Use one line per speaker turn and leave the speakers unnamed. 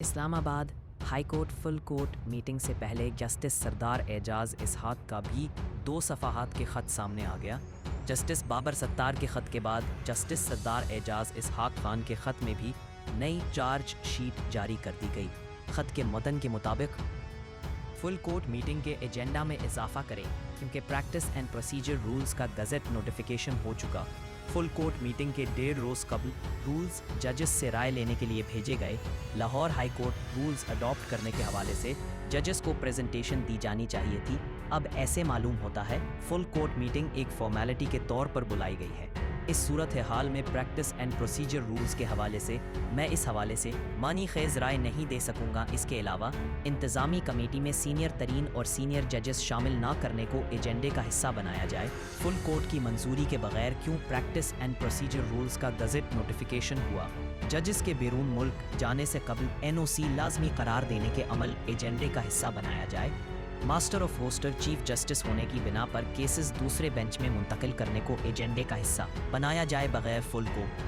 اسلام آباد high court full court meeting سے پہلے جسٹس سردار اعجاز اسحاق کا بھی 2 صفحات کے خط سامنے آ گیا۔ جسٹس بابر ستار کے خط کے بعد جسٹس سردار اعجاز اسحاق خان کے خط میں بھی نئی چارج شیٹ جاری کر دی گئی۔ خط کے متن کے مطابق فل کورٹ میٹنگ کے ایجنڈا میں اضافہ کریں کیونکہ پریکٹس اینڈ پروسیجر رولز کا گزٹ نوٹیفیکیشن ہو چکا۔ فل کورٹ میٹنگ کے 1.5 روز قبل رولز ججز سے رائے لینے کے لیے بھیجے گئے۔ Lahore high court rules adopt کرنے کے حوالے سے ججز کو پریزنٹیشن دی جانی چاہیے تھی، اب ایسے معلوم ہوتا ہے فل کورٹ میٹنگ ایک فارمیلٹی کے طور پر بلائی گئی ہے۔ اس صورتحال میں پریکٹس اینڈ پروسیجر رولز کے حوالے سے میں اس حوالے سے معنی خیز رائے نہیں دے سکوں گا۔ اس کے علاوہ انتظامی کمیٹی میں سینئر ترین اور سینئر ججز شامل نہ کرنے کو ایجنڈے کا حصہ بنایا جائے۔ فل کورٹ کی منظوری کے بغیر کیوں پریکٹس اینڈ پروسیجر رولز کا گزٹ نوٹیفیکیشن ہوا؟ ججز کے بیرون ملک جانے سے قبل NOC لازمی قرار دینے کے عمل ایجنڈے کا حصہ بنایا جائے۔ ماسٹر آف ہوسٹر چیف جسٹس ہونے کی بنا پر کیسز دوسرے بینچ میں منتقل کرنے کو ایجنڈے کا حصہ بنایا جائے بغیر فل کورٹ